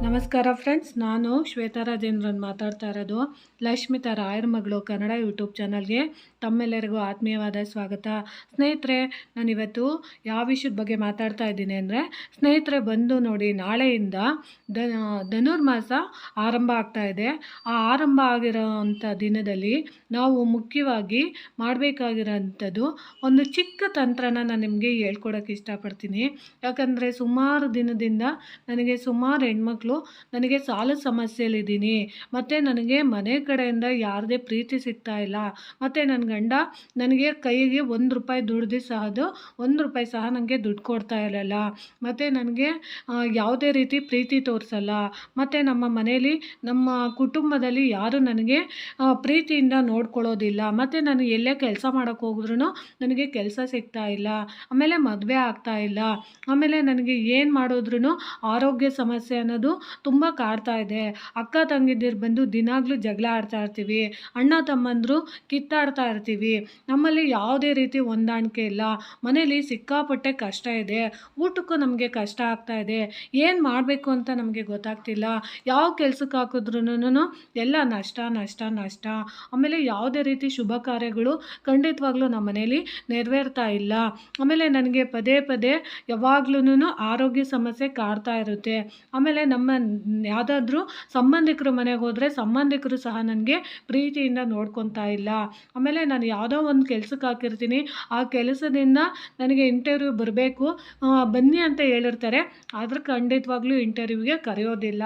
ನಮಸ್ಕಾರ ಫ್ರೆಂಡ್ಸ್, ನಾನು ಶ್ವೇತಾ ರಾಜೇಂದ್ರನ್ ಮಾತಾಡ್ತಾ ಇರೋದು. ಲಕ್ಷ್ಮಿತಾ ರಾಯರ ಮಗಳು ಕನ್ನಡ ಯೂಟ್ಯೂಬ್ ಚಾನಲ್ಗೆ ತಮ್ಮೆಲ್ಲರಿಗೂ ಆತ್ಮೀಯವಾದ ಸ್ವಾಗತ. ಸ್ನೇಹಿತರೆ, ನಾನಿವತ್ತು ಯಾವ ವಿಷಯದ ಬಗ್ಗೆ ಮಾತಾಡ್ತಾ ಇದ್ದೀನಿ ಅಂದರೆ, ಸ್ನೇಹಿತರೆ ಬಂದು ನೋಡಿ, ನಾಳೆಯಿಂದ ಧನುರ್ಮಾಸ ಆರಂಭ ಆಗ್ತಾ ಇದೆ. ಆ ಆರಂಭ ಆಗಿರೋವಂಥ ದಿನದಲ್ಲಿ ನಾವು ಮುಖ್ಯವಾಗಿ ಮಾಡಬೇಕಾಗಿರೋಂಥದ್ದು ಒಂದು ಚಿಕ್ಕ ತಂತ್ರನ ನಾನು ನಿಮಗೆ ಹೇಳ್ಕೊಡೋಕ್ಕೆ ಇಷ್ಟಪಡ್ತೀನಿ. ಯಾಕಂದರೆ ಸುಮಾರು ದಿನದಿಂದ ನನಗೆ ಸುಮಾರು ಹೆಣ್ಮಕ್ಳು ನನಗೆ ಸಾಲದ ಸಮಸ್ಯೆಯಲ್ಲಿದ್ದೀನಿ, ಮತ್ತು ನನಗೆ ಮನೆ ಕಡೆಯಿಂದ ಯಾರದೇ ಪ್ರೀತಿ ಸಿಗ್ತಾ ಇಲ್ಲ, ಮತ್ತು ನನ್ನ ಗಂಡ ನನಗೆ ಕೈಗೆ ₹1 ದುಡ್ದು ಸಹದು ₹1 ಸಹ ನನಗೆ ದುಡ್ಡು ಕೊಡ್ತಾ ಇರಲ್ಲ, ಮತ್ತು ನನಗೆ ಯಾವುದೇ ರೀತಿ ಪ್ರೀತಿ ತೋರಿಸಲ್ಲ, ಮತ್ತು ನಮ್ಮ ಮನೇಲಿ ನಮ್ಮ ಕುಟುಂಬದಲ್ಲಿ ಯಾರು ನನಗೆ ಪ್ರೀತಿಯಿಂದ ನೋಡ್ಕೊಳ್ಳೋದಿಲ್ಲ, ಮತ್ತು ನಾನು ಎಲ್ಲೇ ಕೆಲಸ ಮಾಡೋಕ್ಕೆ ಹೋದ್ರೂ ನನಗೆ ಕೆಲಸ ಸಿಗ್ತಾ ಇಲ್ಲ, ಆಮೇಲೆ ಮದುವೆ ಆಗ್ತಾ ಇಲ್ಲ, ಆಮೇಲೆ ನನಗೆ ಏನು ಮಾಡಿದ್ರೂ ಆರೋಗ್ಯ ಸಮಸ್ಯೆ ಅನ್ನೋದು ತುಂಬ ಕಾಡ್ತಾ ಇದೆ. ಅಕ್ಕ ತಂಗಿದಿರು ಬಂದು ದಿನಾಗಲೂ ಜಗಳ ಆಡ್ತಾ ಇರ್ತೀವಿ, ಅಣ್ಣ ತಮ್ಮಂದರು ಕಿತ್ತಾಡ್ತಾ ಇರ್ತೀವಿ, ನಮ್ಮಲ್ಲಿ ಯಾವುದೇ ರೀತಿ ಹೊಂದಾಣಿಕೆ ಇಲ್ಲ, ಮನೇಲಿ ಸಿಕ್ಕಾಪಟ್ಟೆ ಕಷ್ಟ ಇದೆ, ಊಟಕ್ಕೂ ನಮಗೆ ಕಷ್ಟ ಆಗ್ತಾ ಇದೆ, ಏನು ಮಾಡಬೇಕು ಅಂತ ನಮಗೆ ಗೊತ್ತಾಗ್ತಿಲ್ಲ, ಯಾವ ಕೆಲಸಕ್ಕೆ ಹಾಕಿದ್ರೂ ಎಲ್ಲ ನಷ್ಟ ನಷ್ಟ ನಷ್ಟ, ಆಮೇಲೆ ಯಾವುದೇ ರೀತಿ ಶುಭ ಕಾರ್ಯಗಳು ಖಂಡಿತವಾಗ್ಲೂ ನಮ್ಮ ಮನೇಲಿ ನೆರವೇರ್ತಾ ಇಲ್ಲ, ಆಮೇಲೆ ನನಗೆ ಪದೇ ಪದೇ ಯಾವಾಗ್ಲೂ ಆರೋಗ್ಯ ಸಮಸ್ಯೆ ಕಾಡ್ತಾ ಇರುತ್ತೆ, ಆಮೇಲೆ ನಮ್ಮ ಯಾವುದಾದ್ರೂ ಸಂಬಂಧಿಕರು ಮನೆಗೆ ಹೋದರೆ ಸಂಬಂಧಿಕರು ಸಹ ನನಗೆ ಪ್ರೀತಿಯಿಂದ ನೋಡ್ಕೊತಾ ಇಲ್ಲ, ಆಮೇಲೆ ನಾನು ಯಾವುದೋ ಒಂದು ಕೆಲಸಕ್ಕೆ ಹಾಕಿರ್ತೀನಿ, ಆ ಕೆಲಸದಿಂದ ನನಗೆ ಇಂಟರ್ವ್ಯೂ ಬರಬೇಕು ಬನ್ನಿ ಅಂತ ಹೇಳಿರ್ತಾರೆ, ಆದರೆ ಖಂಡಿತವಾಗ್ಲೂ ಇಂಟರ್ವ್ಯೂಗೆ ಕರೆಯೋದಿಲ್ಲ.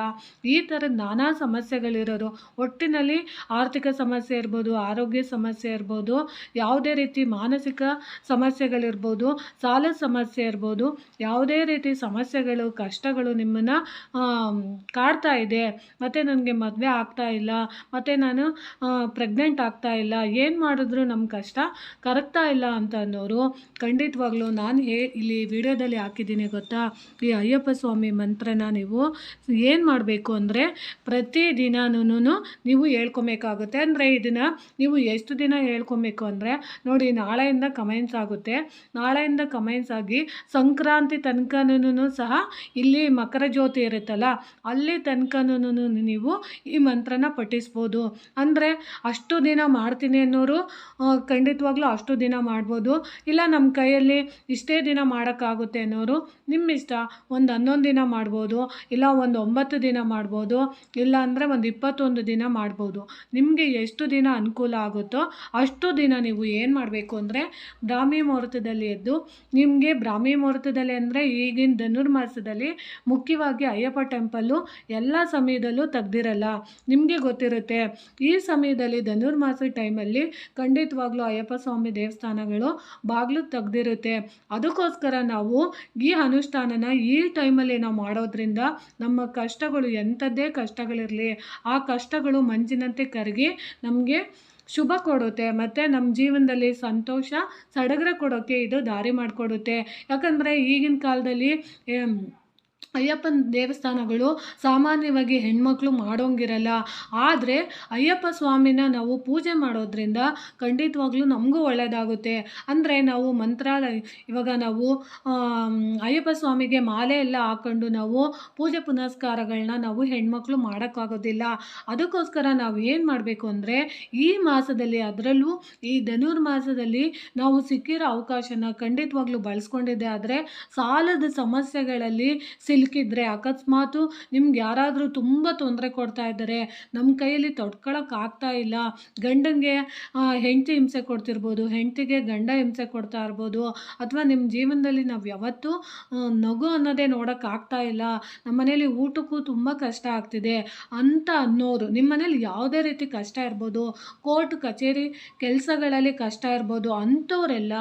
ಈ ಥರದ ನಾನಾ ಸಮಸ್ಯೆಗಳಿರೋದು, ಒಟ್ಟಿನಲ್ಲಿ ಆರ್ಥಿಕ ಸಮಸ್ಯೆ ಇರ್ಬೋದು, ಆರೋಗ್ಯ ಸಮಸ್ಯೆ ಇರ್ಬೋದು, ಯಾವುದೇ ರೀತಿ ಮಾನಸಿಕ ಸಮಸ್ಯೆಗಳಿರ್ಬೋದು, ಸಾಲದ ಸಮಸ್ಯೆ ಇರ್ಬೋದು, ಯಾವುದೇ ರೀತಿ ಸಮಸ್ಯೆಗಳು ಕಷ್ಟಗಳು ನಿಮ್ಮನ್ನು ಕಾಡ್ತಾ ಇದೆ, ಮತ್ತು ನನಗೆ ಮದುವೆ ಆಗ್ತಾ ಇಲ್ಲ, ಮತ್ತು ನಾನು ಪ್ರೆಗ್ನೆಂಟ್ ಆಗ್ತಾ ಇಲ್ಲ, ಏನು ಮಾಡಿದ್ರು ನಮ್ಮ ಕಷ್ಟ ಕರಗ್ತಾ ಇಲ್ಲ ಅಂತ ಅನ್ನೋರು ಖಂಡಿತವಾಗ್ಲೂ ನಾನು ಇಲ್ಲಿ ವಿಡಿಯೋದಲ್ಲಿ ಹಾಕಿದ್ದೀನಿ ಗೊತ್ತಾ, ಈ ಅಯ್ಯಪ್ಪ ಸ್ವಾಮಿ ಮಂತ್ರನ ನೀವು ಏನು ಮಾಡಬೇಕು ಅಂದರೆ ಪ್ರತಿದಿನನೂ ನೀವು ಹೇಳ್ಕೊಬೇಕಾಗುತ್ತೆ. ಅಂದರೆ ಇದನ್ನು ನೀವು ಎಷ್ಟು ದಿನ ಹೇಳ್ಕೊಬೇಕು ಅಂದರೆ ನೋಡಿ, ನಾಳೆಯಿಂದ ಕಮೆಂಟ್ಸ್ ಆಗುತ್ತೆ, ನಾಳೆಯಿಂದ ಕಮೆಂಟ್ಸ್ ಆಗಿ ಸಂಕ್ರಾಂತಿ ತನಕನೂ ಸಹ ಇಲ್ಲಿ ಮಕರ ಜ್ಯೋತಿ ಇರುತ್ತಲ್ಲ ಅಲ್ಲಿ ತನಕನೂ ನೀವು ಈ ಮಂತ್ರನ ಪಠಿಸ್ಬೋದು. ಅಂದರೆ ಅಷ್ಟು ದಿನ ಮಾಡ್ತೀನಿ ಅನ್ನೋರು ಖಂಡಿತವಾಗ್ಲೂ ಅಷ್ಟು ದಿನ ಮಾಡ್ಬೋದು, ಇಲ್ಲ ನಮ್ಮ ಕೈಯಲ್ಲಿ ಇಷ್ಟೇ ದಿನ ಮಾಡೋಕ್ಕಾಗುತ್ತೆ ಅನ್ನೋರು ನಿಮ್ಮ ಇಷ್ಟ, ಒಂದು 11 ದಿನ ಮಾಡ್ಬೋದು, ಇಲ್ಲ ಒಂದು 9 ದಿನ ಮಾಡ್ಬೋದು, ಇಲ್ಲ ಅಂದರೆ ಒಂದು 21 ದಿನ ಮಾಡ್ಬೋದು. ನಿಮಗೆ ಎಷ್ಟು ದಿನ ಅನುಕೂಲ ಆಗುತ್ತೋ ಅಷ್ಟು ದಿನ ನೀವು ಏನು ಮಾಡಬೇಕು ಅಂದರೆ ಬ್ರಾಹ್ಮಿ ಮುಹೂರ್ತದಲ್ಲಿ ಎದ್ದು, ನಿಮಗೆ ಬ್ರಾಹ್ಮಿ ಮುಹೂರ್ತದಲ್ಲಿ ಅಂದರೆ ಈಗಿನ ಧನುರ್ಮಾಸದಲ್ಲಿ ಮುಖ್ಯವಾಗಿ ಅಯ್ಯಪ್ಪ ಟೆಂಪಲ್ಲು ಎಲ್ಲ ಸಮಯದಲ್ಲೂ ತೆಗ್ದಿರಲ್ಲ, ನಿಮಗೆ ಗೊತ್ತಿರುತ್ತೆ. ಈ ಸಮಯದಲ್ಲಿ ಧನುರ್ಮಾಸ ಟೈಮಲ್ಲಿ ಖಂಡಿತವಾಗ್ಲೂ ಅಯ್ಯಪ್ಪ ಸ್ವಾಮಿ ದೇವಸ್ಥಾನಗಳು ಬಾಗಿಲು ತೆಗ್ದಿರುತ್ತೆ. ಅದಕ್ಕೋಸ್ಕರ ನಾವು ಈ ಅನುಷ್ಠಾನನ ಈ ಟೈಮಲ್ಲಿ ನಾವು ಮಾಡೋದ್ರಿಂದ ನಮ್ಮ ಕಷ್ಟಗಳು ಎಂಥದ್ದೇ ಕಷ್ಟಗಳಿರಲಿ ಆ ಕಷ್ಟಗಳು ಮಂಜಿನಂತೆ ಕರಗಿ ನಮಗೆ ಶುಭ ಕೊಡುತ್ತೆ, ಮತ್ತು ನಮ್ಮ ಜೀವನದಲ್ಲಿ ಸಂತೋಷ ಸಡಗರ ಕೊಡೋಕ್ಕೆ ಇದು ದಾರಿ ಮಾಡಿಕೊಡುತ್ತೆ. ಯಾಕಂದರೆ ಈಗಿನ ಕಾಲದಲ್ಲಿ ಅಯ್ಯಪ್ಪನ ದೇವಸ್ಥಾನಗಳು ಸಾಮಾನ್ಯವಾಗಿ ಹೆಣ್ಮಕ್ಳು ಮಾಡೋಂಗಿರಲ್ಲ, ಆದರೆ ಅಯ್ಯಪ್ಪ ಸ್ವಾಮಿನ ನಾವು ಪೂಜೆ ಮಾಡೋದ್ರಿಂದ ಖಂಡಿತವಾಗ್ಲೂ ನಮಗೂ ಒಳ್ಳೆಯದಾಗುತ್ತೆ. ಅಂದರೆ ನಾವು ಮಂತ್ರಾಲಯ ಇವಾಗ ನಾವು ಅಯ್ಯಪ್ಪ ಸ್ವಾಮಿಗೆ ಮಾಲೆ ಎಲ್ಲ ಹಾಕ್ಕೊಂಡು ನಾವು ಪೂಜೆ ಪುನಸ್ಕಾರಗಳನ್ನ ನಾವು ಹೆಣ್ಮಕ್ಳು ಮಾಡೋಕ್ಕಾಗೋದಿಲ್ಲ. ಅದಕ್ಕೋಸ್ಕರ ನಾವು ಏನು ಮಾಡಬೇಕು ಅಂದರೆ ಈ ಮಾಸದಲ್ಲಿ, ಅದರಲ್ಲೂ ಈ ಧನುರ್ಮಾಸದಲ್ಲಿ ನಾವು ಸಿಕ್ಕಿರೋ ಅವಕಾಶನ ಖಂಡಿತವಾಗ್ಲೂ ಬಳಸ್ಕೊಂಡಿದ್ದೆ ಆದರೆ ಸಾಲದ ಸಮಸ್ಯೆಗಳಲ್ಲಿ ಸಿಲುಕಿದ್ರೆ, ಅಕಸ್ಮಾತು ನಿಮ್ಗೆ ಯಾರಾದರೂ ತುಂಬ ತೊಂದರೆ ಕೊಡ್ತಾ ಇದ್ದಾರೆ, ನಮ್ಮ ಕೈಯಲ್ಲಿ ತಡ್ಕೊಳಕ್ಕಾಗ್ತಾ ಇಲ್ಲ, ಗಂಡಂಗೆ ಹೆಂಡತಿ ಹಿಂಸೆ ಕೊಡ್ತಿರ್ಬೋದು, ಹೆಂಡತಿಗೆ ಗಂಡ ಹಿಂಸೆ ಕೊಡ್ತಾ ಇರ್ಬೋದು, ಅಥವಾ ನಿಮ್ಮ ಜೀವನದಲ್ಲಿ ನಾವು ಯಾವತ್ತೂ ನಗು ಅನ್ನೋದೇ ನೋಡೋಕ್ಕಾಗ್ತಾ ಇಲ್ಲ, ನಮ್ಮ ಮನೇಲಿ ಊಟಕ್ಕೂ ತುಂಬ ಕಷ್ಟ ಆಗ್ತಿದೆ ಅಂತ ಅನ್ನೋರು, ನಿಮ್ಮ ಮನೇಲಿ ಯಾವುದೇ ರೀತಿ ಕಷ್ಟ ಇರ್ಬೋದು, ಕೋರ್ಟ್ ಕಚೇರಿ ಕೆಲಸಗಳಲ್ಲಿ ಕಷ್ಟ ಇರ್ಬೋದು, ಅಂಥವರೆಲ್ಲ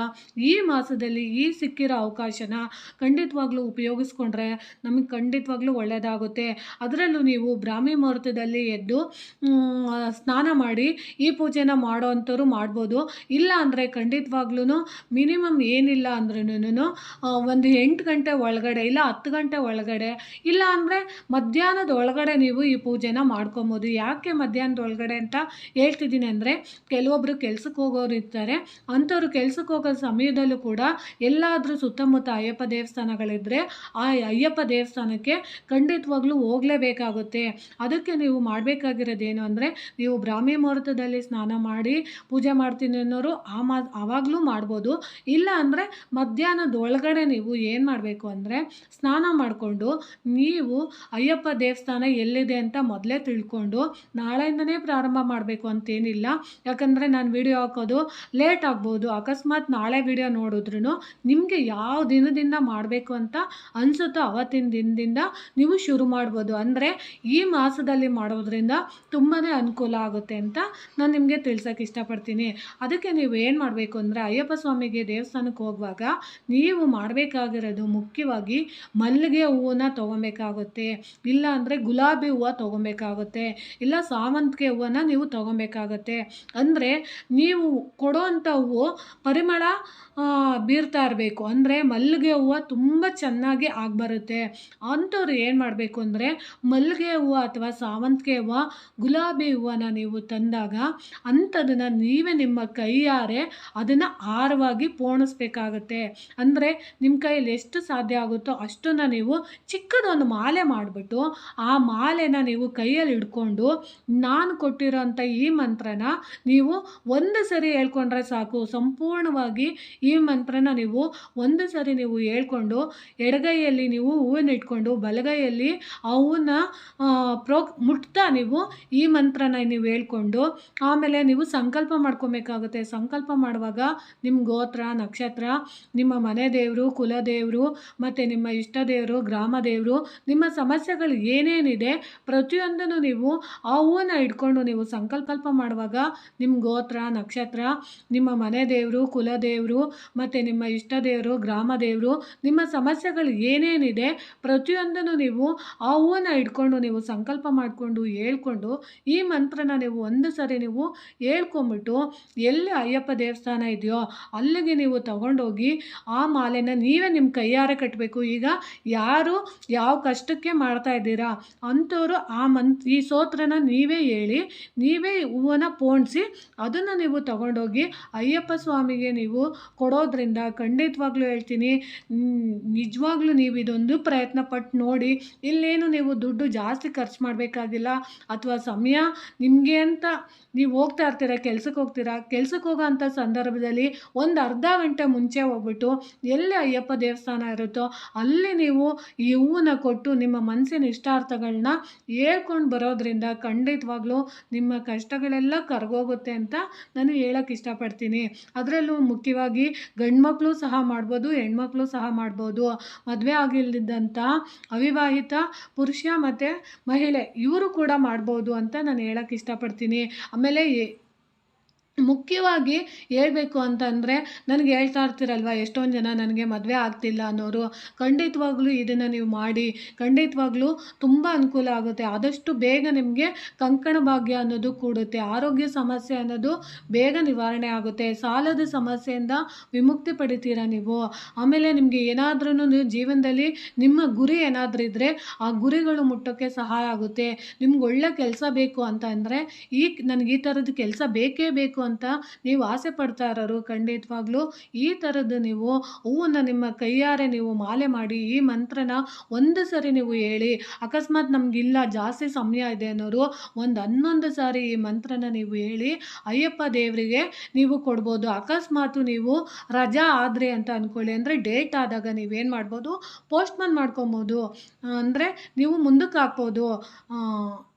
ಈ ಮಾಸದಲ್ಲಿ ಈ ಸಿಕ್ಕಿರೋ ಅವಕಾಶನ ಖಂಡಿತವಾಗ್ಲೂ ಉಪಯೋಗಿಸ್ಕೊಂಡ್ರೆ ನಮಗೆ ಖಂಡಿತವಾಗ್ಲೂ ಒಳ್ಳೆಯದಾಗುತ್ತೆ. ಅದರಲ್ಲೂ ನೀವು ಬ್ರಾಹ್ಮಿ ಮುಹೂರ್ತದಲ್ಲಿ ಎದ್ದು ಸ್ನಾನ ಮಾಡಿ ಈ ಪೂಜೆನ ಮಾಡೋ ಅಂಥವ್ರು ಮಾಡ್ಬೋದು. ಇಲ್ಲ ಅಂದರೆ ಖಂಡಿತವಾಗ್ಲೂ ಮಿನಿಮಮ್ ಏನಿಲ್ಲ ಅಂದ್ರೂ ಒಂದು 8 ಗಂಟೆ ಒಳಗಡೆ, ಇಲ್ಲ 10 ಗಂಟೆ ಒಳಗಡೆ, ಇಲ್ಲ ಅಂದರೆ ಮಧ್ಯಾಹ್ನದ ಒಳಗಡೆ ನೀವು ಈ ಪೂಜೆನ ಮಾಡ್ಕೊಬೋದು. ಯಾಕೆ ಮಧ್ಯಾಹ್ನದ ಒಳಗಡೆ ಅಂತ ಹೇಳ್ತಿದ್ದೀನಿ ಅಂದರೆ, ಕೆಲವೊಬ್ಬರು ಕೆಲ್ಸಕ್ಕೆ ಹೋಗೋರು ಇರ್ತಾರೆ, ಅಂಥವ್ರು ಕೆಲ್ಸಕ್ಕೆ ಹೋಗೋ ಸಮಯದಲ್ಲೂ ಕೂಡ ಎಲ್ಲಾದರೂ ಸುತ್ತಮುತ್ತ ಅಯ್ಯಪ್ಪ ದೇವಸ್ಥಾನಗಳಿದ್ದರೆ ಆ ಅಯ್ಯಪ್ಪ ದೇವಸ್ಥಾನಕ್ಕೆ ಖಂಡಿತವಾಗ್ಲೂ ಹೋಗಲೇಬೇಕಾಗುತ್ತೆ. ಅದಕ್ಕೆ ನೀವು ಮಾಡಬೇಕಾಗಿರೋದೇನು ಅಂದರೆ, ನೀವು ಬ್ರಾಹ್ಮಿ ಮುಹೂರ್ತದಲ್ಲಿ ಸ್ನಾನ ಮಾಡಿ ಪೂಜೆ ಮಾಡ್ತೀನಿ ಅನ್ನೋರು ಆವಾಗಲೂ ಮಾಡ್ಬೋದು. ಇಲ್ಲ ಅಂದರೆ ಮಧ್ಯಾಹ್ನದ ಒಳಗಡೆ ನೀವು ಏನು ಮಾಡಬೇಕು ಅಂದರೆ, ಸ್ನಾನ ಮಾಡಿಕೊಂಡು ನೀವು ಅಯ್ಯಪ್ಪ ದೇವಸ್ಥಾನ ಎಲ್ಲಿದೆ ಅಂತ ಮೊದಲೇ ತಿಳ್ಕೊಂಡು ನಾಳೆಯಿಂದನೇ ಪ್ರಾರಂಭ ಮಾಡಬೇಕು ಅಂತೇನಿಲ್ಲ. ಯಾಕಂದರೆ ನಾನು ವಿಡಿಯೋ ಹಾಕೋದು ಲೇಟ್ ಆಗ್ಬೋದು. ಅಕಸ್ಮಾತ್ ನಾಳೆ ವಿಡಿಯೋ ನೋಡಿದ್ರೂ ನಿಮಗೆ ಯಾವ ದಿನದಿಂದ ಮಾಡಬೇಕು ಅಂತ ಅನಿಸುತ್ತೋ ಅವತ್ತಿನ ದಿನದಿಂದ ನೀವು ಶುರು ಮಾಡ್ಬೋದು. ಅಂದರೆ ಈ ಮಾಸದಲ್ಲಿ ಮಾಡೋದ್ರಿಂದ ತುಂಬಾ ಅನುಕೂಲ ಆಗುತ್ತೆ ಅಂತ ನಾನು ನಿಮಗೆ ತಿಳ್ಸೋಕ್ಕೆ ಇಷ್ಟಪಡ್ತೀನಿ. ಅದಕ್ಕೆ ನೀವು ಏನು ಮಾಡಬೇಕು ಅಂದರೆ, ಅಯ್ಯಪ್ಪ ಸ್ವಾಮಿಗೆ ದೇವಸ್ಥಾನಕ್ಕೆ ಹೋಗುವಾಗ ನೀವು ಮಾಡಬೇಕಾಗಿರೋದು ಮುಖ್ಯವಾಗಿ ಮಲ್ಲಿಗೆ ಹೂವನ್ನ ತೊಗೊಬೇಕಾಗುತ್ತೆ, ಇಲ್ಲ ಅಂದರೆ ಗುಲಾಬಿ ಹೂವು ತೊಗೊಬೇಕಾಗುತ್ತೆ, ಇಲ್ಲ ಸಾವಂತಿಗೆ ಹೂವನ್ನ ನೀವು ತೊಗೊಬೇಕಾಗತ್ತೆ. ಅಂದರೆ ನೀವು ಕೊಡೋವಂಥ ಹೂವು ಪರಿಮಳ ಬೀರ್ತಾ ಇರಬೇಕು. ಅಂದರೆ ಮಲ್ಲಿಗೆ ಹೂವು ತುಂಬ ಚೆನ್ನಾಗಿ ಆಗಿಬರುತ್ತೆ. ಅಂಥವ್ರು ಏನು ಮಾಡಬೇಕು ಅಂದರೆ, ಮಲ್ಲಿಗೆ ಹೂವು ಅಥವಾ ಸಾವಂತಿಗೆ ಹೂವು, ಗುಲಾಬಿ ಹೂವನ್ನ ನೀವು ತಂದಾಗ ಅಂಥದನ್ನು ನೀವೇ ನಿಮ್ಮ ಕೈಯಾರೆ ಅದನ್ನು ಹಾರವಾಗಿ ಪೋಣಿಸ್ಬೇಕಾಗತ್ತೆ. ಅಂದರೆ ನಿಮ್ಮ ಕೈಯಲ್ಲಿ ಎಷ್ಟು ಸಾಧ್ಯ ಆಗುತ್ತೋ ಅಷ್ಟನ್ನು ನೀವು ಚಿಕ್ಕದೊಂದು ಮಾಲೆ ಮಾಡಿಬಿಟ್ಟು ಆ ಮಾಲೆನ ನೀವು ಕೈಯಲ್ಲಿ ಹಿಡ್ಕೊಂಡು ನಾನು ಕೊಟ್ಟಿರೋಂಥ ಈ ಮಂತ್ರನ ನೀವು ಒಂದು ಸರಿ ಹೇಳ್ಕೊಂಡ್ರೆ ಸಾಕು. ಸಂಪೂರ್ಣವಾಗಿ ಈ ಮಂತ್ರನ ನೀವು ಒಂದು ಸರಿ ನೀವು ಹೇಳ್ಕೊಂಡು ಎಡಗೈಯಲ್ಲಿ ನೀವು ಹೂವನ್ನ ಇಟ್ಕೊಂಡು ಬಲಗೈಯಲ್ಲಿ ಆ ಹೂವನ್ನ ಮುಟ್ತಾ ನೀವು ಈ ಮಂತ್ರನ ನೀವು ಹೇಳ್ಕೊಂಡು ಆಮೇಲೆ ನೀವು ಸಂಕಲ್ಪ ಮಾಡ್ಕೊಬೇಕಾಗುತ್ತೆ. ಸಂಕಲ್ಪ ಮಾಡುವಾಗ ನಿಮ್ಮ ಗೋತ್ರ, ನಕ್ಷತ್ರ, ನಿಮ್ಮ ಮನೆ ದೇವರು, ಕುಲದೇವರು, ಮತ್ತು ನಿಮ್ಮ ಇಷ್ಟ ದೇವರು, ಗ್ರಾಮ ದೇವರು, ನಿಮ್ಮ ಸಮಸ್ಯೆಗಳು ಏನೇನಿದೆ ಪ್ರತಿಯೊಂದನ್ನು ನೀವು ಆ ಹೂವನ್ನ ಇಟ್ಕೊಂಡು ನೀವು ಸಂಕಲ್ಪ ಮಾಡುವಾಗ ನಿಮ್ಮ ಗೋತ್ರ, ನಕ್ಷತ್ರ, ನಿಮ್ಮ ಮನೆ ದೇವರು, ಕುಲದೇವರು, ಮತ್ತು ನಿಮ್ಮ ಇಷ್ಟ ದೇವರು, ಗ್ರಾಮ ದೇವರು, ನಿಮ್ಮ ಸಮಸ್ಯೆಗಳು ಏನೇನಿದೆ ಪ್ರತಿಯೊಂದನ್ನು ನೀವು ಆ ಹೂವನ್ನ ಇಟ್ಕೊಂಡು ನೀವು ಸಂಕಲ್ಪ ಮಾಡಿಕೊಂಡು ಹೇಳ್ಕೊಂಡು ಈ ಮಂತ್ರನ ನೀವು ಒಂದು ಸರಿ ನೀವು ಹೇಳ್ಕೊಂಬಿಟ್ಟು ಎಲ್ಲಿ ಅಯ್ಯಪ್ಪ ದೇವಸ್ಥಾನ ಇದೆಯೋ ಅಲ್ಲಿಗೆ ನೀವು ತಗೊಂಡೋಗಿ ಆ ಮಾಲೆನ ನೀವೇ ನಿಮ್ಮ ಕೈಯಾರೆ ಕಟ್ಟಬೇಕು. ಈಗ ಯಾರು ಯಾವ ಕಷ್ಟಕ್ಕೆ ಮಾಡ್ತಾ ಇದ್ದೀರಾ ಅಂಥವ್ರು ಈ ಸ್ತೋತ್ರನ ನೀವೇ ಹೇಳಿ ನೀವೇ ಹೂವನ್ನ ಪೋಣಿಸಿ ಅದನ್ನು ನೀವು ತಗೊಂಡೋಗಿ ಅಯ್ಯಪ್ಪ ಸ್ವಾಮಿಗೆ ನೀವು ಕೊಡೋದ್ರಿಂದ ಖಂಡಿತವಾಗ್ಲೂ ಹೇಳ್ತೀನಿ, ನಿಜವಾಗ್ಲೂ ನೀವು ಇದೊಂದು ಪ್ರಯತ್ನ ಪಟ್ಟು ನೋಡಿ. ಇಲ್ಲೇನು ನೀವು ದುಡ್ಡು ಜಾಸ್ತಿ ಖರ್ಚು ಮಾಡಬೇಕಾಗಿಲ್ಲ, ಅಥವಾ ಸಮಯ ನಿಮಗೆ ಅಂತ ನೀವು ಹೋಗ್ತಾ ಇರ್ತೀರ, ಕೆಲ್ಸಕ್ಕೆ ಹೋಗೋ ಅಂಥ ಸಂದರ್ಭದಲ್ಲಿ ಒಂದು ಅರ್ಧ ಗಂಟೆ ಮುಂಚೆ ಹೋಗ್ಬಿಟ್ಟು ಎಲ್ಲಿ ಅಯ್ಯಪ್ಪ ದೇವಸ್ಥಾನ ಇರುತ್ತೋ ಅಲ್ಲಿ ನೀವು ಈ ಹೂವನ್ನ ಕೊಟ್ಟು ನಿಮ್ಮ ಮನಸ್ಸಿನ ಇಷ್ಟಾರ್ಥಗಳನ್ನ ಹೇಳ್ಕೊಂಡು ಬರೋದ್ರಿಂದ ಖಂಡಿತವಾಗ್ಲೂ ನಿಮ್ಮ ಕಷ್ಟಗಳೆಲ್ಲ ಕರಗೋಗುತ್ತೆ ಅಂತ ನಾನು ಹೇಳೋಕ್ಕೆ ಇಷ್ಟಪಡ್ತೀನಿ. ಅದರಲ್ಲೂ ಮುಖ್ಯವಾಗಿ ಗಂಡು ಮಕ್ಕಳು ಸಹ ಮಾಡ್ಬೋದು, ಹೆಣ್ಮಕ್ಳು ಸಹ ಮಾಡ್ಬೋದು. ಮದುವೆ ಆಗಿಲ್ಲದಂಥ ಅವಿವಾಹಿತ ಪುರುಷ ಮತ್ತು ಮಹಿಳೆ ಇವರು ಕೂಡ ಮಾಡ್ಬೋದು ಅಂತ ನಾನು ಹೇಳೋಕ್ಕೆ ಇಷ್ಟಪಡ್ತೀನಿ. ಆಮೇಲೆ ಮುಖ್ಯವಾಗಿ ಹೇಳ್ಬೇಕು ಅಂತಂದರೆ, ನನಗೆ ಹೇಳ್ತಾ ಇರ್ತೀರಲ್ವ ಎಷ್ಟೊಂದು ಜನ ನನಗೆ ಮದುವೆ ಆಗ್ತಿಲ್ಲ ಅನ್ನೋರು, ಖಂಡಿತವಾಗ್ಲೂ ಇದನ್ನು ನೀವು ಮಾಡಿ, ಖಂಡಿತವಾಗ್ಲೂ ತುಂಬ ಅನುಕೂಲ ಆಗುತ್ತೆ. ಆದಷ್ಟು ಬೇಗ ನಿಮಗೆ ಕಂಕಣ ಭಾಗ್ಯ ಅನ್ನೋದು ಕೂಡುತ್ತೆ, ಆರೋಗ್ಯ ಸಮಸ್ಯೆ ಅನ್ನೋದು ಬೇಗ ನಿವಾರಣೆ ಆಗುತ್ತೆ, ಸಾಲದ ಸಮಸ್ಯೆಯಿಂದ ವಿಮುಕ್ತಿ ಪಡಿತೀರ ನೀವು. ಆಮೇಲೆ ನಿಮಗೆ ಏನಾದ್ರೂ ಜೀವನದಲ್ಲಿ ನಿಮ್ಮ ಗುರಿ ಏನಾದರೂ ಇದ್ದರೆ ಆ ಗುರಿಗಳು ಮುಟ್ಟೋಕ್ಕೆ ಸಹಾಯ ಆಗುತ್ತೆ. ನಿಮ್ಗೆ ಒಳ್ಳೆ ಕೆಲಸ ಬೇಕು ಅಂತ ಅಂದರೆ ನನಗೆ ಈ ಥರದ್ದು ಕೆಲಸ ಬೇಕೇ ಬೇಕು ಅಂತ ನೀವು ಆಸೆ ಪಡ್ತಾ ಇರೋರು ಖಂಡಿತವಾಗ್ಲೂ ಈ ಥರದ್ದು ನೀವು ಹೂವನ್ನು ನಿಮ್ಮ ಕೈಯಾರೆ ನೀವು ಮಾಲೆ ಮಾಡಿ ಈ ಮಂತ್ರನ ಒಂದು ಸರಿ ನೀವು ಹೇಳಿ, ಅಕಸ್ಮಾತ್ ನಮಗಿಲ್ಲ ಜಾಸ್ತಿ ಸಮಯ ಇದೆ ಅನ್ನೋರು ಒಂದು 11 ಸಾರಿ ಈ ಮಂತ್ರನ ನೀವು ಹೇಳಿ ಅಯ್ಯಪ್ಪ ದೇವರಿಗೆ ನೀವು ಕೊಡ್ಬೋದು. ಅಕಸ್ಮಾತು ನೀವು ರಜಾ ಆದರೆ ಅಂತ ಅಂದ್ಕೊಳ್ಳಿ, ಅಂದರೆ ಡೇಟ್ ಆದಾಗ ನೀವೇನು ಮಾಡ್ಬೋದು, ಪೋಸ್ಟ್‌ಪೋನ್ ಮಾಡ್ಕೊಬೋದು. ಅಂದರೆ ನೀವು ಮುಂದಕ್ಕೆ ಹಾಕ್ಬೋದು.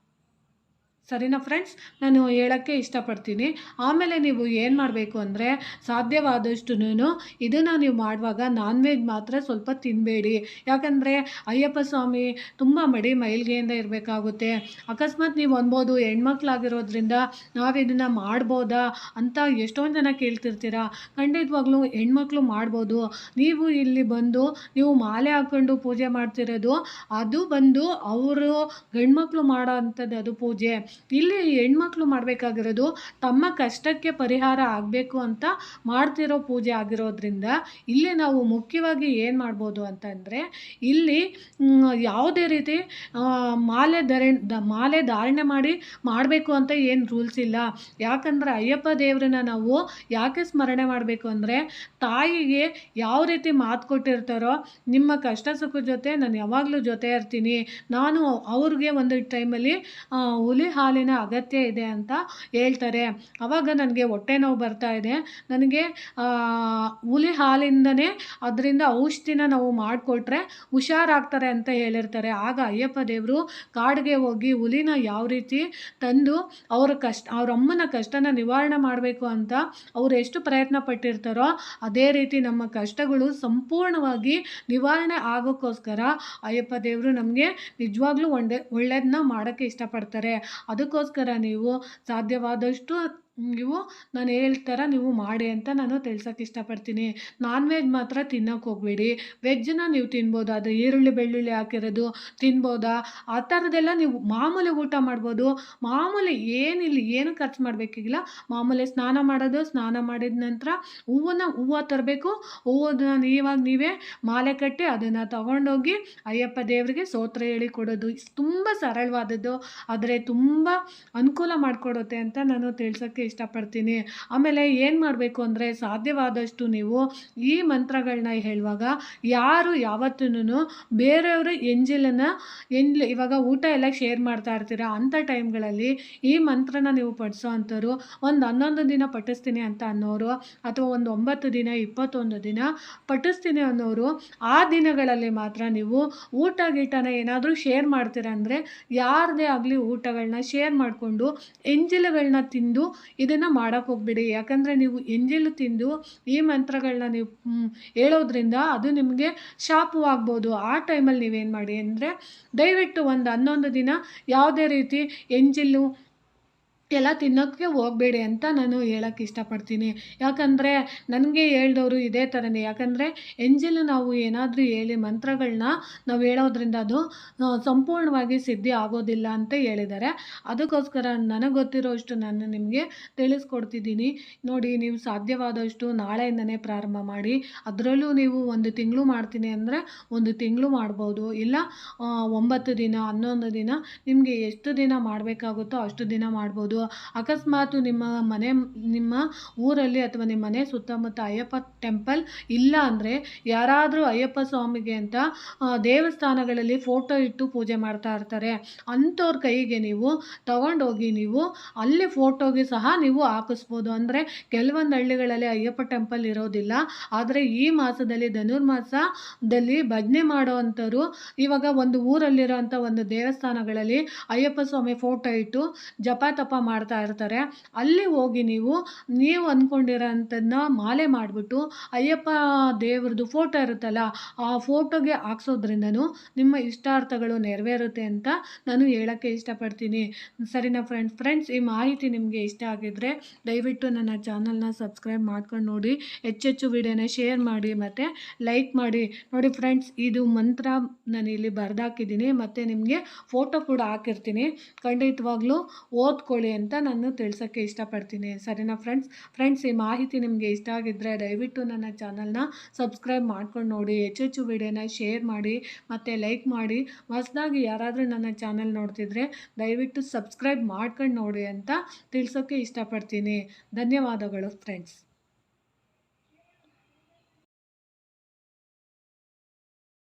ಸರಿನಾ ಫ್ರೆಂಡ್ಸ್? ನಾನು ಹೇಳೋಕ್ಕೆ ಇಷ್ಟಪಡ್ತೀನಿ. ಆಮೇಲೆ ನೀವು ಏನು ಮಾಡಬೇಕು ಅಂದರೆ ಸಾಧ್ಯವಾದಷ್ಟುನು ಇದನ್ನು ನೀವು ಮಾಡುವಾಗ ನಾನ್ ವೆಜ್ ಮಾತ್ರ ಸ್ವಲ್ಪ ತಿನ್ನಬೇಡಿ. ಯಾಕಂದರೆ ಅಯ್ಯಪ್ಪ ಸ್ವಾಮಿ ತುಂಬ ಮೈಲ್ಗೆಯಿಂದ ಇರಬೇಕಾಗುತ್ತೆ. ಅಕಸ್ಮಾತ್ ನೀವು ಅನ್ಬೋದು ಹೆಣ್ಮಕ್ಳಾಗಿರೋದ್ರಿಂದ ನಾವು ಇದನ್ನು ಮಾಡ್ಬೋದಾ ಅಂತ ಎಷ್ಟೊಂದು ಜನ ಕೇಳ್ತಿರ್ತೀರ. ಖಂಡಿತವಾಗ್ಲೂ ಹೆಣ್ಮಕ್ಳು ಮಾಡ್ಬೋದು. ನೀವು ಇಲ್ಲಿ ಬಂದು ನೀವು ಮಾಲೆ ಹಾಕ್ಕೊಂಡು ಪೂಜೆ ಮಾಡ್ತಿರೋದು ಅದು ಬಂದು ಅವರು ಗಂಡ್ಮಕ್ಳು ಮಾಡೋ ಅಂಥದ್ದು ಅದು ಪೂಜೆ. ಇಲ್ಲಿ ಹೆಣ್ಮಕ್ಳು ಮಾಡಬೇಕಾಗಿರೋದು ತಮ್ಮ ಕಷ್ಟಕ್ಕೆ ಪರಿಹಾರ ಆಗಬೇಕು ಅಂತ ಮಾಡ್ತಿರೋ ಪೂಜೆ ಆಗಿರೋದ್ರಿಂದ ಇಲ್ಲಿ ನಾವು ಮುಖ್ಯವಾಗಿ ಏನು ಮಾಡ್ಬೋದು ಅಂತಂದರೆ ಇಲ್ಲಿ ಯಾವುದೇ ರೀತಿ ಮಾಲೆ ಧಾರಣೆ ಮಾಡಿ ಮಾಡಬೇಕು ಅಂತ ಏನು ರೂಲ್ಸ್ ಇಲ್ಲ. ಯಾಕಂದರೆ ಅಯ್ಯಪ್ಪ ದೇವ್ರನ್ನ ನಾವು ಯಾಕೆ ಸ್ಮರಣೆ ಮಾಡಬೇಕು ಅಂದರೆ ತಾಯಿಗೆ ಯಾವ ರೀತಿ ಮಾತು ಕೊಟ್ಟಿರ್ತಾರೋ ನಿಮ್ಮ ಕಷ್ಟ ಸುಖದ ಜೊತೆ ನಾನು ಯಾವಾಗಲೂ ಜೊತೆ ಇರ್ತೀನಿ, ನಾನು ಅವ್ರಿಗೆ ಒಂದು ಟೈಮಲ್ಲಿ ಹುಲಿ ಹಾಲಿನ ಅಗತ್ಯ ಇದೆ ಅಂತ ಹೇಳ್ತಾರೆ. ಆವಾಗ ನನಗೆ ಹೊಟ್ಟೆ ನೋವು ಬರ್ತಾ ಇದೆ, ನನಗೆ ಹುಲಿ ಹಾಲಿಂದನೇ ಅದರಿಂದ ಔಷಧಿನ ನಾವು ಮಾಡಿಕೊಟ್ರೆ ಹುಷಾರಾಗ್ತಾರೆ ಅಂತ ಹೇಳಿರ್ತಾರೆ. ಆಗ ಅಯ್ಯಪ್ಪ ದೇವರು ಕಾಡಿಗೆ ಹೋಗಿ ಹುಲಿನ ಯಾವ ರೀತಿ ತಂದು ಅವ್ರ ಅಮ್ಮನ ಕಷ್ಟನ ನಿವಾರಣೆ ಮಾಡಬೇಕು ಅಂತ ಅವ್ರು ಎಷ್ಟು ಪ್ರಯತ್ನ ಪಟ್ಟಿರ್ತಾರೋ ಅದೇ ರೀತಿ ನಮ್ಮ ಕಷ್ಟಗಳು ಸಂಪೂರ್ಣವಾಗಿ ನಿವಾರಣೆ ಆಗೋಕ್ಕೋಸ್ಕರ ಅಯ್ಯಪ್ಪ ದೇವರು ನಮಗೆ ನಿಜವಾಗ್ಲೂ ಒಳ್ಳೆಯದನ್ನ ಮಾಡೋಕ್ಕೆ ಇಷ್ಟಪಡ್ತಾರೆ. ಅದಕ್ಕೋಸ್ಕರ ನೀವು ಸಾಧ್ಯವಾದಷ್ಟು ನೀವು ನಾನು ಹೇಳ್ತಾರ ನೀವು ಮಾಡಿ ಅಂತ ನಾನು ತಿಳ್ಸೋಕ್ಕೆ ಇಷ್ಟಪಡ್ತೀನಿ. ನಾನ್ ವೆಜ್ ಮಾತ್ರ ತಿನ್ನೋಕೆ ಹೋಗಬೇಡಿ. ವೆಜ್ಜನ್ನ ನೀವು ತಿನ್ಬೋದು, ಅದು ಈರುಳ್ಳಿ ಬೆಳ್ಳುಳ್ಳಿ ಹಾಕಿರೋದು ತಿನ್ಬೋದಾ, ಆ ಥರದ್ದೆಲ್ಲ ನೀವು ಮಾಮೂಲಿ ಊಟ ಮಾಡ್ಬೋದು. ಮಾಮೂಲಿ ಏನು ಖರ್ಚು ಮಾಡಬೇಕಿಲ್ಲ. ಮಾಮೂಲಿ ಸ್ನಾನ ಮಾಡೋದು, ಸ್ನಾನ ಮಾಡಿದ ನಂತರ ಹೂವು ತರಬೇಕು. ಹೂವನ್ನ ನೀವೇ ಮಾಲೆ ಕಟ್ಟಿ ಅದನ್ನು ತಗೊಂಡೋಗಿ ಅಯ್ಯಪ್ಪ ದೇವರಿಗೆ ಸ್ತೋತ್ರ ಹೇಳಿ ಕೊಡೋದು. ತುಂಬ ಸರಳವಾದದ್ದು, ಆದರೆ ತುಂಬ ಅನುಕೂಲ ಮಾಡಿಕೊಡುತ್ತೆ ಅಂತ ನಾನು ತಿಳ್ಸೋಕ್ಕೆ ಇಷ್ಟಪಡ್ತೀನಿ. ಆಮೇಲೆ ಏನು ಮಾಡಬೇಕು ಅಂದರೆ ಸಾಧ್ಯವಾದಷ್ಟು ನೀವು ಈ ಮಂತ್ರಗಳನ್ನ ಹೇಳುವಾಗ ಯಾರು ಯಾವತ್ತೂ ಬೇರೆಯವರು ಇವಾಗ ಊಟ ಎಲ್ಲ ಶೇರ್ ಮಾಡ್ತಾ ಇರ್ತೀರ ಅಂಥ ಟೈಮ್ಗಳಲ್ಲಿ ಈ ಮಂತ್ರನ ನೀವು ಪಠಿಸೋ ಅಂಥವ್ರು ಒಂದು 11 ದಿನ ಪಠಿಸ್ತೀನಿ ಅಂತ ಅನ್ನೋರು ಅಥವಾ ಒಂದು 9 ದಿನ 21 ದಿನ ಪಠಿಸ್ತೀನಿ ಅನ್ನೋರು ಆ ದಿನಗಳಲ್ಲಿ ಮಾತ್ರ ನೀವು ಗೀಟನ ಏನಾದರೂ ಶೇರ್ ಮಾಡ್ತೀರ ಅಂದರೆ ಯಾರದೇ ಆಗಲಿ ಊಟಗಳನ್ನ ಶೇರ್ ಮಾಡಿಕೊಂಡು ಎಂಜಲುಗಳನ್ನ ತಿಂದು ಇದನ್ನು ಮಾಡೋಕ್ಕೆ ಹೋಗ್ಬಿಡಿ. ಯಾಕಂದರೆ ನೀವು ಎಂಜಲು ತಿಂದು ಈ ಮಂತ್ರಗಳನ್ನ ನೀವು ಹೇಳೋದ್ರಿಂದ ಅದು ನಿಮಗೆ ಶಾಪವಾಗ್ಬೋದು. ಆ ಟೈಮಲ್ಲಿ ನೀವೇನು ಮಾಡಿ ಅಂದರೆ ದಯವಿಟ್ಟು ಒಂದು 11 ದಿನ ಯಾವುದೇ ರೀತಿ ಎಂಜಲು ಎಲ್ಲ ತಿನ್ನೋಕ್ಕೆ ಹೋಗಬೇಡಿ ಅಂತ ನಾನು ಹೇಳೋಕ್ಕೆ ಇಷ್ಟಪಡ್ತೀನಿ. ಯಾಕಂದರೆ ನನಗೆ ಹೇಳ್ದವರು ಇದೇ ಥರನೇ. ಯಾಕಂದರೆ ಎಂಜಲು ನಾವು ಏನಾದರೂ ಹೇಳಿ ಮಂತ್ರಗಳನ್ನ ನಾವು ಹೇಳೋದ್ರಿಂದ ಅದು ಸಂಪೂರ್ಣವಾಗಿ ಸಿದ್ಧಿ ಆಗೋದಿಲ್ಲ ಅಂತ ಹೇಳಿದ್ದಾರೆ. ಅದಕ್ಕೋಸ್ಕರ ನನಗೆ ಗೊತ್ತಿರೋಷ್ಟು ನಾನು ನಿಮಗೆ ತಿಳಿಸ್ಕೊಡ್ತಿದ್ದೀನಿ. ನೋಡಿ, ನೀವು ಸಾಧ್ಯವಾದಷ್ಟು ನಾಳೆಯಿಂದನೇ ಪ್ರಾರಂಭ ಮಾಡಿ. ಅದರಲ್ಲೂ ನೀವು 1 ತಿಂಗಳು ಮಾಡ್ತೀನಿ ಅಂದರೆ 1 ತಿಂಗಳು ಮಾಡ್ಬೋದು, ಇಲ್ಲ 9 ದಿನ 11 ದಿನ ನಿಮಗೆ ಎಷ್ಟು ದಿನ ಮಾಡಬೇಕಾಗುತ್ತೋ ಅಷ್ಟು ದಿನ ಮಾಡ್ಬೋದು. ಅಕಸ್ಮಾತ್ ನಿಮ್ಮ ಊರಲ್ಲಿ ಅಥವಾ ನಿಮ್ಮ ಮನೆ ಸುತ್ತಮುತ್ತ ಅಯ್ಯಪ್ಪ ಟೆಂಪಲ್ ಇಲ್ಲ ಅಂದರೆ ಯಾರಾದರೂ ಅಯ್ಯಪ್ಪ ಸ್ವಾಮಿಗೆ ಅಂತ ದೇವಸ್ಥಾನಗಳಲ್ಲಿ ಫೋಟೋ ಇಟ್ಟು ಪೂಜೆ ಮಾಡ್ತಾ ಇರ್ತಾರೆ. ಅಂಥವ್ರ ಕೈಗೆ ನೀವು ತಗೊಂಡೋಗಿ ನೀವು ಅಲ್ಲಿ ಫೋಟೋಗೆ ಸಹ ನೀವು ಹಾಕಿಸ್ಬೋದು. ಅಂದರೆ ಕೆಲವೊಂದು ಹಳ್ಳಿಗಳಲ್ಲಿ ಅಯ್ಯಪ್ಪ ಟೆಂಪಲ್ ಇರೋದಿಲ್ಲ, ಆದರೆ ಈ ಮಾಸದಲ್ಲಿ ಧನುರ್ಮಾಸದಲ್ಲಿ ಭಜನೆ ಮಾಡೋ ಅಂಥವ್ರು ಇವಾಗ ಒಂದು ಊರಲ್ಲಿರೋಂಥ ಒಂದು ದೇವಸ್ಥಾನಗಳಲ್ಲಿ ಅಯ್ಯಪ್ಪ ಸ್ವಾಮಿ ಫೋಟೋ ಇಟ್ಟು ಜಪ ತಪ ಮಾಡ್ತಾ ಇರ್ತಾರೆ. ಅಲ್ಲಿ ಹೋಗಿ ನೀವು ಅಂದ್ಕೊಂಡಿರೋ ಅಂಥದ್ದನ್ನ ಮಾಲೆ ಮಾಡಿಬಿಟ್ಟು ಅಯ್ಯಪ್ಪ ದೇವ್ರದ್ದು ಫೋಟೋ ಇರುತ್ತಲ್ಲ ಆ ಫೋಟೋಗೆ ಹಾಕ್ಸೋದ್ರಿಂದನೂ ನಿಮ್ಮ ಇಷ್ಟಾರ್ಥಗಳು ನೆರವೇರುತ್ತೆ ಅಂತ ನಾನು ಹೇಳೋಕ್ಕೆ ಇಷ್ಟಪಡ್ತೀನಿ. ಸರಿನಾ ಫ್ರೆಂಡ್ಸ್, ಈ ಮಾಹಿತಿ ನಿಮಗೆ ಇಷ್ಟ ಆಗಿದ್ದರೆ ದಯವಿಟ್ಟು ನನ್ನ ಚಾನಲ್ನ ಸಬ್ಸ್ಕ್ರೈಬ್ ಮಾಡ್ಕೊಂಡು ನೋಡಿ, ಹೆಚ್ಚೆಚ್ಚು ವಿಡಿಯೋನ ಶೇರ್ ಮಾಡಿ ಮತ್ತು ಲೈಕ್ ಮಾಡಿ. ನೋಡಿ ಫ್ರೆಂಡ್ಸ್, ಇದು ಮಂತ್ರ ನಾನು ಇಲ್ಲಿ ಬರೆದಾಕಿದ್ದೀನಿ ಮತ್ತು ನಿಮಗೆ ಫೋಟೋ ಕೂಡ ಹಾಕಿರ್ತೀನಿ. ಖಂಡಿತವಾಗ್ಲೂ ಓದ್ಕೊಳ್ಳಿ ಅಂತ ನಾನು ತಿಳಿಸೋಕ್ಕೆ ಇಷ್ಟಪಡ್ತೀನಿ. ಸರಿನಾ ಫ್ರೆಂಡ್ಸ್ ಈ ಮಾಹಿತಿ ನಿಮಗೆ ಇಷ್ಟ ಆಗಿದ್ದರೆ ದಯವಿಟ್ಟು ನನ್ನ ಚಾನಲ್ನ ಸಬ್ಸ್ಕ್ರೈಬ್ ಮಾಡ್ಕೊಂಡು ನೋಡಿ, ಹೆಚ್ಚೆಚ್ಚು ವಿಡಿಯೋನ ಶೇರ್ ಮಾಡಿ ಮತ್ತು ಲೈಕ್ ಮಾಡಿ. ಹೊಸದಾಗಿ ಯಾರಾದರೂ ನನ್ನ ಚಾನಲ್ ನೋಡ್ತಿದ್ರೆ ದಯವಿಟ್ಟು ಸಬ್ಸ್ಕ್ರೈಬ್ ಮಾಡ್ಕೊಂಡು ನೋಡಿ ಅಂತ ತಿಳಿಸೋಕ್ಕೆ ಇಷ್ಟಪಡ್ತೀನಿ. ಧನ್ಯವಾದಗಳು ಫ್ರೆಂಡ್ಸ್.